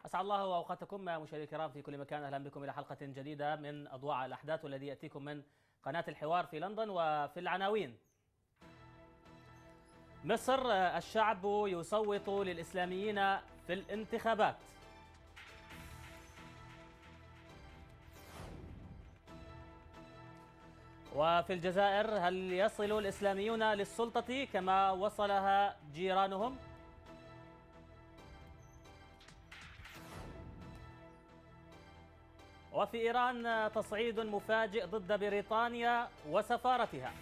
أسعد الله أوقاتكم مشاهدينا الكرام في كل مكان. أهلا بكم إلى حلقة جديدة من أضواء الأحداث والذي يأتيكم من قناة الحوار في لندن. وفي العناوين: مصر، الشعب يصوت للإسلاميين في الانتخابات. وفي الجزائر، هل يصل الإسلاميون للسلطة كما وصلها جيرانهم؟ وفي إيران، تصعيد مفاجئ ضد بريطانيا وسفارتها.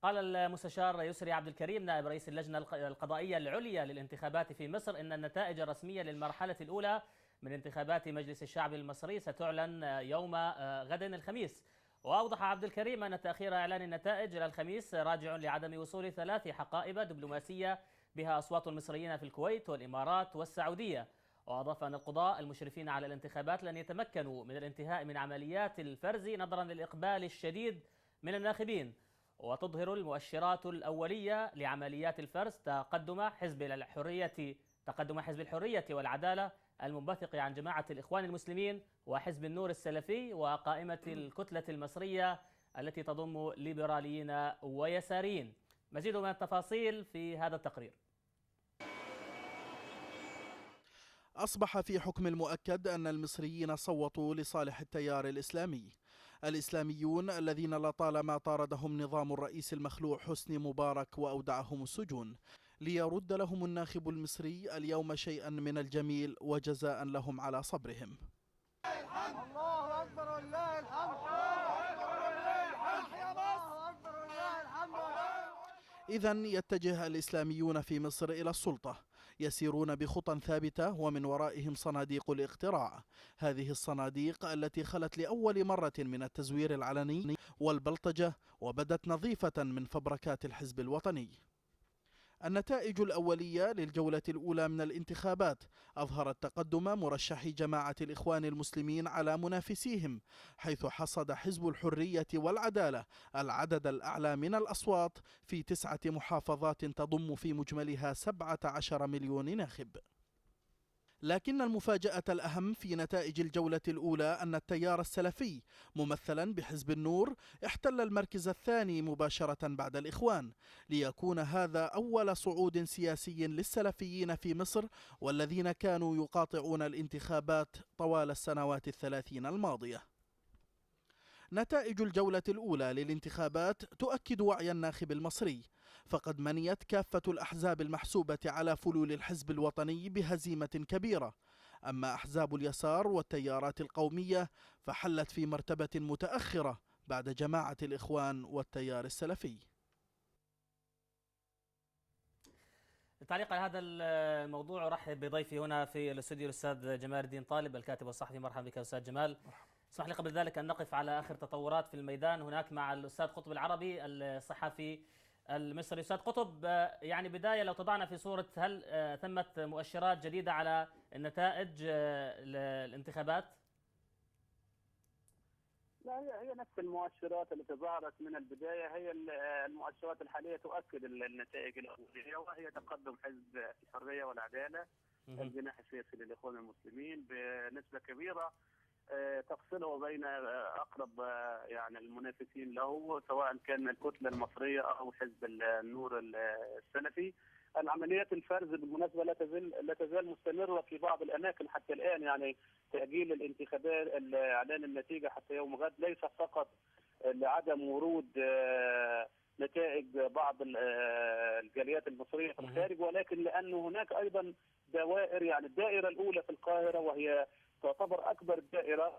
قال المستشار يسري عبد الكريم نائب رئيس اللجنة القضائية العليا للانتخابات في مصر إن النتائج الرسمية للمرحلة الأولى من انتخابات مجلس الشعب المصري ستعلن يوم غد الخميس. وأوضح عبد الكريم أن تأخير إعلان النتائج إلى الخميس راجع لعدم وصول 3 حقائب دبلوماسية بها أصوات المصريين في الكويت والإمارات والسعودية. وأضاف أن القضاء المشرفين على الانتخابات لن يتمكنوا من الانتهاء من عمليات الفرز نظرا للإقبال الشديد من الناخبين. وتظهر المؤشرات الأولية لعمليات الفرز تقدم حزب الحرية والعدالة المنبثق عن جماعة الإخوان المسلمين وحزب النور السلفي وقائمة الكتلة المصرية التي تضم ليبراليين ويساريين. مزيد من التفاصيل في هذا التقرير. أصبح في حكم المؤكد أن المصريين صوتوا لصالح التيار الإسلامي. الإسلاميون الذين لطالما طاردهم نظام الرئيس المخلوع حسني مبارك وأودعهم السجون، ليرد لهم الناخب المصري اليوم شيئا من الجميل وجزاء لهم على صبرهم. الله أكبر ولله الحمد. الله أكبر ولله الحمد. الله أكبر ولله الحمد. إذن يتجه الإسلاميون في مصر إلى السلطة، يسيرون بخطى ثابتة ومن ورائهم صناديق الاقتراع. هذه الصناديق التي خلت لأول مرة من التزوير العلني والبلطجة وبدت نظيفة من فبركات الحزب الوطني. النتائج الأولية للجولة الأولى من الانتخابات أظهرت تقدم مرشحي جماعة الإخوان المسلمين على منافسيهم، حيث حصد حزب الحرية والعدالة العدد الأعلى من الأصوات في 9 محافظات تضم في مجملها 17 مليون ناخب. لكن المفاجأة الأهم في نتائج الجولة الأولى أن التيار السلفي ممثلا بحزب النور احتل المركز الثاني مباشرة بعد الإخوان، ليكون هذا أول صعود سياسي للسلفيين في مصر والذين كانوا يقاطعون الانتخابات طوال السنوات 30 الماضية. نتائج الجولة الأولى للانتخابات تؤكد وعي الناخب المصري، فقد منيت كافة الأحزاب المحسوبة على فلول الحزب الوطني بهزيمة كبيرة. أما أحزاب اليسار والتيارات القومية فحلت في مرتبة متأخرة بعد جماعة الإخوان والتيار السلفي. التعليق على هذا الموضوع أرحب بضيفي هنا في الاستوديو الأستاذ جمال الدين طالب الكاتب والصحفي. مرحبا بك أستاذ جمال. اسمح لي قبل ذلك أن نقف على آخر تطورات في الميدان هناك مع الأستاذ قطب العربي الصحفي المصري. أستاذ قطب، يعني بداية لو تضعنا في صورة، هل ثمة مؤشرات جديدة على النتائج الانتخابات؟ لا، هي نفس المؤشرات التي ظهرت من البداية. هي المؤشرات الحالية تؤكد النتائج الأولية، وهي تقدم حزب الحرية والعدالة الجناح السياسي للإخوان المسلمين بنسبة كبيرة تفصله بين أقرب يعني المنافسين له، سواء كان الكتلة المصرية أو حزب النور السلفي. العمليات الفرز بالمناسبة لا تزال مستمرة في بعض الأماكن حتى الآن، يعني تأجيل الانتخابات إعلان النتيجة حتى يوم غد ليس فقط لعدم ورود نتائج بعض الجاليات المصرية في الخارج، ولكن لأنه هناك أيضا دوائر، يعني الدائرة الأولى في القاهرة وهي تعتبر أكبر دائرة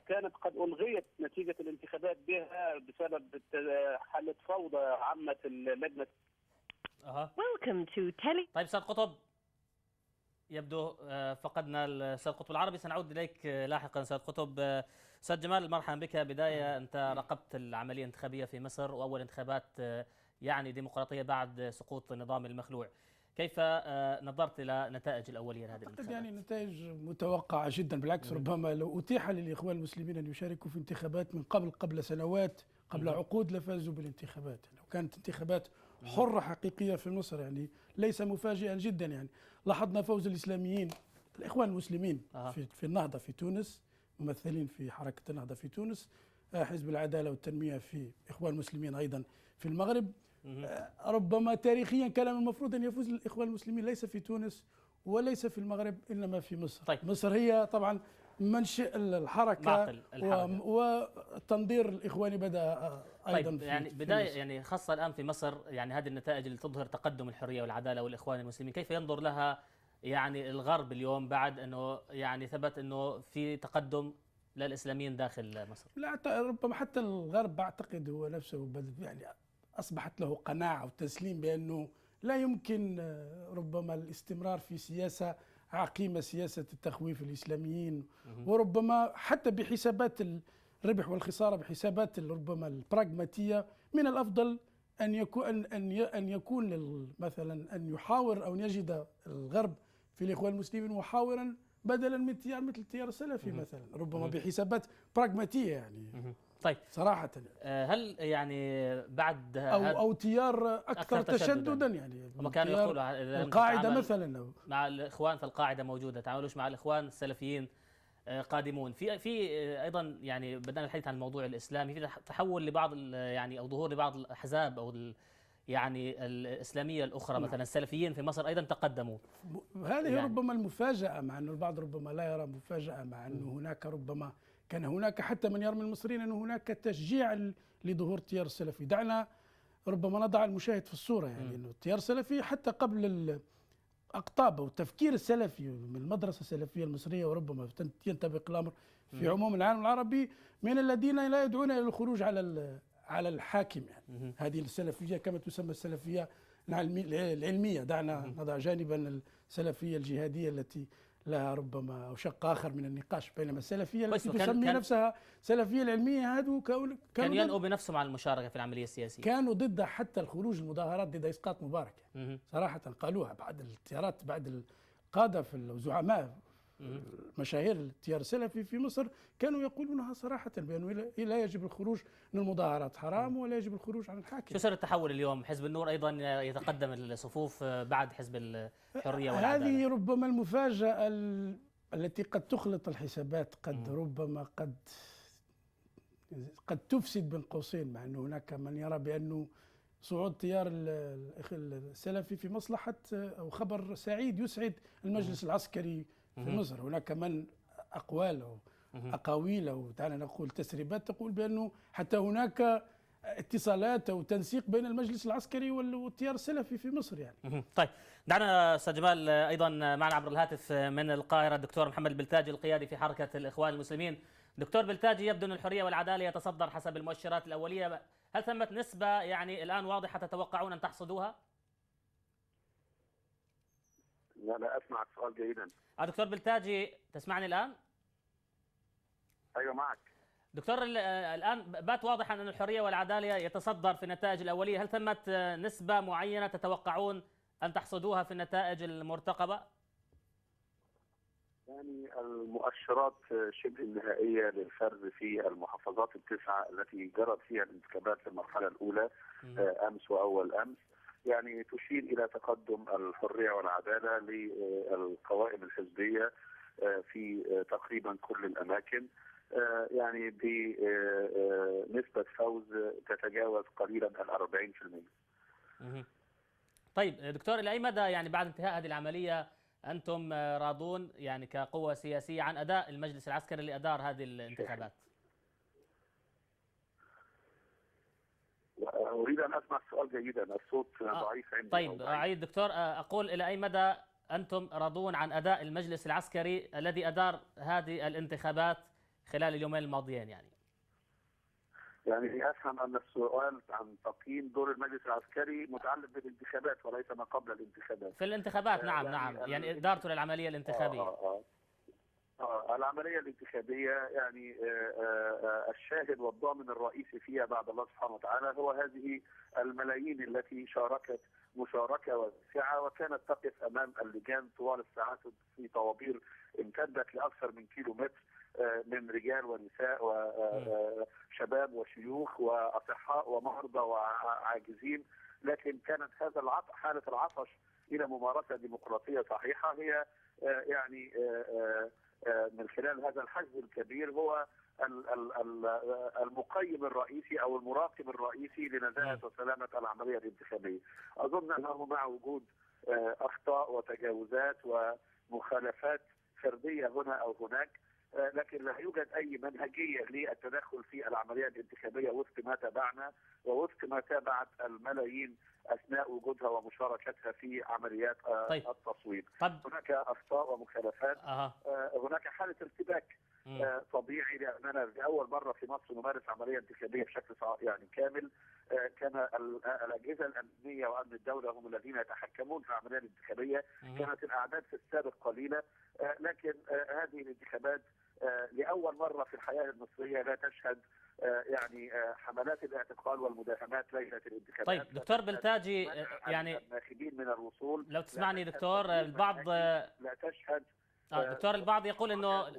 كانت قد ألغيت نتيجة الانتخابات بها بسبب حالة فوضى عامة اللجنة. طيب أستاذ قطب، يبدو فقدنا الأستاذ قطب العربي، سنعود إليك لاحقا. أستاذ قطب، أستاذ جمال مرحبا بك. بداية، أنت راقبت العملية الانتخابية في مصر وأول انتخابات يعني ديمقراطية بعد سقوط النظام المخلوع. كيف نظرت إلى نتائج الأولية لهذه الانتخابات؟ يعني نتائج متوقعة جدا، بالعكس ربما لو أتيح للإخوان المسلمين أن يشاركوا في انتخابات من قبل سنوات قبل عقود لفازوا بالانتخابات. لو كانت انتخابات حرة حقيقية في مصر يعني ليس مفاجئا جدا. يعني لاحظنا فوز الإسلاميين الإخوان المسلمين في النهضة في تونس، ممثلين في حركة النهضة في تونس، حزب العدالة والتنمية في إخوان المسلمين أيضا في المغرب. ربما تاريخيا كان المفروض أن يفوز الإخوان المسلمين ليس في تونس وليس في المغرب إنما في مصر. طيب. مصر هي طبعا منشئ الحركة والتنظير الإخواني بدأ أيضا. طيب يعني بداية يعني خاصة الآن في مصر، يعني هذه النتائج اللي تظهر تقدم الحرية والعدالة والإخوان المسلمين، كيف ينظر لها يعني الغرب اليوم بعد أنه يعني ثبت أنه في تقدم للإسلاميين داخل مصر؟ لا ربما حتى الغرب بعتقد هو نفسه يعني أصبحت له قناعة وتسليم بأنه لا يمكن ربما الاستمرار في سياسة عقيمة، سياسة التخويف الإسلاميين، وربما حتى بحسابات الربح والخسارة، بحسابات ربما البراغماتية، من الأفضل أن يكون مثلا أن يحاور أو أن يجد الغرب في الإخوان المسلمين محاورا بدلا من تيار مثل التيار السلفي مثلا، ربما بحسابات براغماتية يعني. طيب صراحة هل يعني بعد أو تيار أكثر تشددا يعني. هم كانوا يقولوا القاعدة مثلا مع الإخوان، فالقاعدة موجودة، تعاملوش مع الإخوان السلفيين قادمون. في أيضا يعني بدأنا الحديث عن الموضوع الإسلامي، في تحول لبعض يعني أو ظهور لبعض الأحزاب أو يعني الإسلامية الأخرى مثلا السلفيين في مصر أيضا تقدموا. هذه يعني ربما المفاجأة، مع أن البعض ربما لا يرى مفاجأة، مع أنه هناك ربما كان هناك حتى من يرى من المصريين أن هناك تشجيع لظهور التيار السلفي. دعنا ربما نضع المشاهد في الصورة، يعني أنه التيار السلفي حتى قبل الأقطاب والتفكير السلفي من المدرسة السلفية المصرية، وربما ينطبق الأمر في عموم العالم العربي، من الذين لا يدعون إلى الخروج على الحاكم يعني. هذه السلفية كما تسمى السلفية العلمية، دعنا نضع جانبا السلفية الجهادية التي لها ربما شق آخر من النقاش، بينما السلفية التي تسمي نفسها سلفية العلمية هذو كانوا ينأوا بنفسهم عن المشاركة في العملية السياسية، كانوا ضد حتى الخروج المظاهرات ضد إسقاط مبارك يعني. صراحة قالوها بعد الاختيارات، بعد القادة في الزعماء مشاهير التيار السلفي في مصر كانوا يقولونها صراحة بأنه لا يجب الخروج من المظاهرات، حرام، ولا يجب الخروج عن الحاكم. شو سر التحول اليوم؟ حزب النور أيضا يتقدم الصفوف بعد حزب الحرية والعدالة. هذه ربما المفاجأة التي قد تخلط الحسابات، قد ربما قد تفسد بين قوسين، مع أنه هناك من يرى بأنه صعود تيار السلفي في مصلحة أو خبر سعيد يسعد المجلس العسكري في مصر. هناك من أقوال أو أقاويل أو دعنا نقول تسريبات تقول بأنه حتى هناك اتصالات أو تنسيق بين المجلس العسكري والتيار السلفي في مصر يعني. طيب دعنا أستاذ جمال أيضا معنا عبر الهاتف من القاهرة الدكتور محمد البلتاجي القيادي في حركة الإخوان المسلمين. دكتور بلتاجي، يبدو أن الحرية والعدالة يتصدر حسب المؤشرات الأولية، هل ثمة نسبة يعني الآن واضحة تتوقعون أن تحصدوها؟ لا أسمع السؤال جيدا. دكتور بلتاجي تسمعني الآن؟ أيوة معك دكتور. الآن بات واضحا أن الحرية والعدالة يتصدر في النتائج الأولية، هل ثمة نسبة معينة تتوقعون أن تحصدوها في النتائج المرتقبة؟ يعني المؤشرات شبه النهائية للفرز في المحافظات التسعة التي جرت فيها الانتخابات في المرحلة الأولى أمس وأول أمس، يعني تشير إلى تقدم الحرية والعدالة للقوائم الحزبية في تقريبا كل الأماكن، يعني بنسبة فوز تتجاوز قليلا 40%. طيب دكتور، إلى أي مدى يعني بعد انتهاء هذه العملية أنتم راضون يعني كقوة سياسية عن أداء المجلس العسكري اللي أدار هذه الانتخابات؟ أريد أن أسمع السؤال جيدا، الصوت ضعيف عندي. طيب أعيد دكتور، أقول إلى أي مدى أنتم راضون عن أداء المجلس العسكري الذي أدار هذه الانتخابات خلال اليومين الماضيين يعني أفهم أن السؤال عن تقييم دور المجلس العسكري متعلق بالانتخابات وليس ما قبل الانتخابات. في الانتخابات نعم يعني إدارته للعملية الانتخابية. العملية الانتخابية يعني الشاهد والضامن الرئيسي فيها بعد الله سبحانه وتعالى هو هذه الملايين التي شاركت مشاركة واسعة وكانت تقف أمام اللجان طوال الساعات في طوابير امتدت لأكثر من كيلومتر من رجال ونساء وشباب وشيوخ وأصحاء ومرضى وعاجزين، لكن كانت حالة العطش إلى ممارسة ديمقراطية صحيحة هي يعني من خلال هذا الحشد الكبير هو المقيم الرئيسي أو المراقب الرئيسي لنزاهة وسلامة العملية الانتخابية. أظن أنه مع وجود أخطاء وتجاوزات ومخالفات فردية هنا أو هناك، لكن لا يوجد أي منهجية للتدخل في العملية الانتخابية وفق ما تابعنا ووفق ما تابعت الملايين أثناء وجودها ومشاركتها في عمليات التصويت. هناك أخطاء ومخالفات، هناك حالة ارتباك طبيعي، لأننا لأول مرة في مصر نمارس عملية انتخابية بشكل يعني كامل. كان الأجهزة الأمنية وأمن الدولة هم الذين يتحكمون في العملية الانتخابية. كانت الأعداد في السابق قليلة، لكن هذه الانتخابات لأول مرة في الحياة المصرية لا تشهد يعني حملات الاعتقال والمداهمات ليلة الانتخابات. طيب دكتور بلتاجي، يعني الناخبين من الوصول، لو تسمعني دكتور، البعض لا تشهد دكتور، البعض يقول انه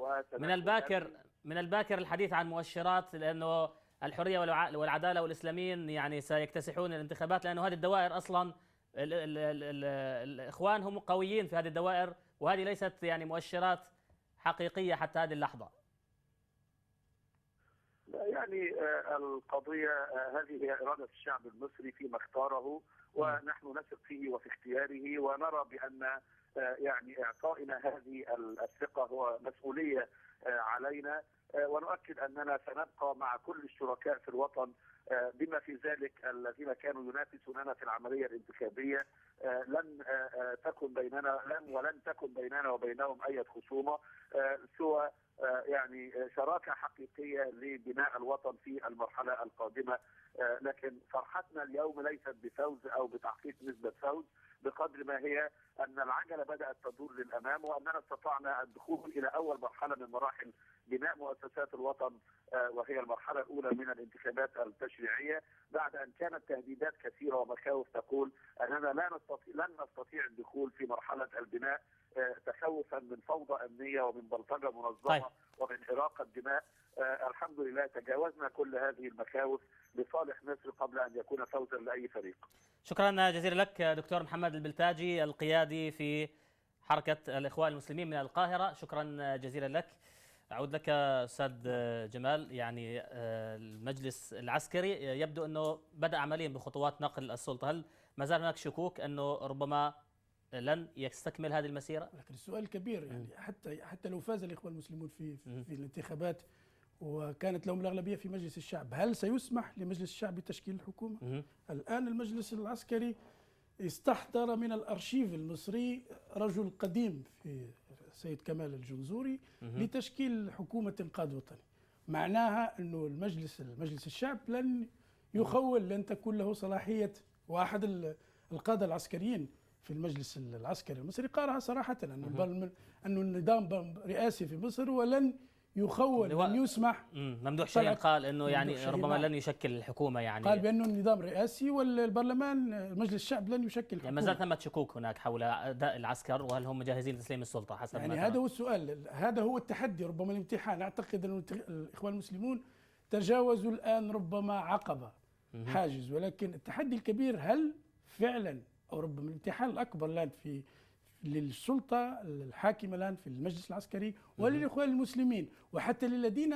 من الباكر الحديث عن مؤشرات، لانه الحريه والعداله والاسلاميين يعني سيكتسحون الانتخابات، لانه هذه الدوائر اصلا الاخوان هم قويين في هذه الدوائر، وهذه ليست يعني مؤشرات حقيقيه حتى هذه اللحظه. يعني القضيه هذه هي اراده الشعب المصري فيما اختاره، ونحن نثق فيه وفي اختياره، ونرى بان يعني اعطائنا هذه الثقه هو مسؤوليه علينا، ونؤكد اننا سنبقى مع كل الشركاء في الوطن بما في ذلك الذين كانوا ينافسوننا في العمليه الانتخابيه. لن تكن بيننا وبينهم اي خصومه سوى يعني شراكه حقيقيه لبناء الوطن في المرحله القادمه. لكن فرحتنا اليوم ليست بفوز او بتحقيق نسبه فوز، بقدر ما هي أن العجلة بدأت تدور للأمام، وأننا استطعنا الدخول إلى أول مرحلة من مراحل بناء مؤسسات الوطن، وهي المرحلة الأولى من الانتخابات التشريعية، بعد أن كانت تهديدات كثيرة ومخاوف تقول أننا لن نستطيع الدخول في مرحلة البناء تخوفا من فوضى أمنية ومن بلطجة منظمة ومن إراقة دماء. الحمد لله تجاوزنا كل هذه المخاوف لصالح مصر قبل أن يكون فوزا لأي فريق. شكرا جزيلا لك دكتور محمد البلتاجي، القيادي في حركة الإخوان المسلمين من القاهرة. شكرا جزيلا لك. أعود لك أستاذ جمال. يعني المجلس العسكري يبدو أنه بدأ عمليا بخطوات نقل السلطة، هل ما زال هناك شكوك أنه ربما لن يستكمل هذه المسيرة؟ لكن السؤال الكبير يعني حتى لو فاز الإخوان المسلمون في الانتخابات وكانت لهم الأغلبية في مجلس الشعب، هل سيسمح لمجلس الشعب بتشكيل الحكومة؟ الآن المجلس العسكري استحضر من الأرشيف المصري رجل قديم في سيد كمال الجنزوري لتشكيل حكومة إنقاذ وطني. معناها أنه المجلس الشعب لن يخول، لن تكون له صلاحية. واحد القادة العسكريين في المجلس العسكري المصري قالها صراحة أنه النظام رئاسي في مصر ولن يخول، لن يسمح. ممدوح شاهين قال انه يعني ربما لن يشكل الحكومه، يعني قال بانه النظام رئاسي والبرلمان مجلس الشعب لن يشكل حكومه. يعني ما زالت ثمة شكوك هناك حول اداء العسكر، وهل هم جاهزين لتسليم السلطه حسب يعني هذا هو السؤال، هذا هو التحدي، ربما الامتحان. اعتقد ان الاخوان المسلمون تجاوزوا الان ربما عقبه حاجز، ولكن التحدي الكبير هل فعلا، او ربما الامتحان الاكبر الان في للسلطة الحاكمة الآن في المجلس العسكري وللإخوان المسلمين، وحتى للذين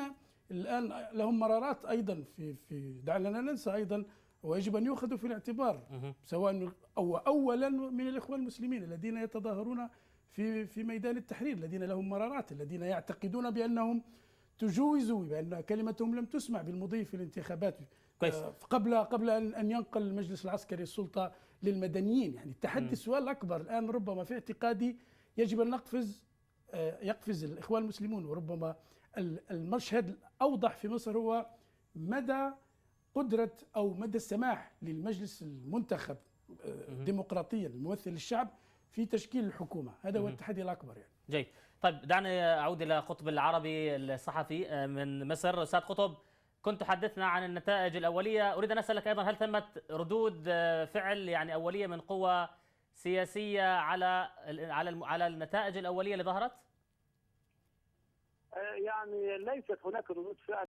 الآن لهم مرارات أيضا في دعنا لا ننسى أيضا، ويجب أن يؤخذوا في الاعتبار سواء أو أولا من الإخوان المسلمين الذين يتظاهرون في ميدان التحرير، الذين لهم مرارات، الذين يعتقدون بأنهم تجوزوا، بأن كلمتهم لم تسمع بالمضي في الانتخابات قبل أن ينقل المجلس العسكري السلطة للمدنيين. يعني التحدي السؤال الأكبر الآن ربما في اعتقادي يجب أن يقفز الإخوان المسلمون، وربما المشهد الأوضح في مصر هو مدى قدرة أو مدى السماح للمجلس المنتخب ديمقراطيا الممثل للشعب في تشكيل الحكومة. هذا هو التحدي الأكبر يعني. جيد. طيب دعني أعود إلى قطب العربي الصحفي من مصر. أستاذ قطب، كنت تحدثنا عن النتائج الأولية، أريد أن أسألك أيضا هل ثمت ردود فعل يعني أولية من قوى سياسية على النتائج الأولية اللي ظهرت؟ يعني ليست هناك ردود فعل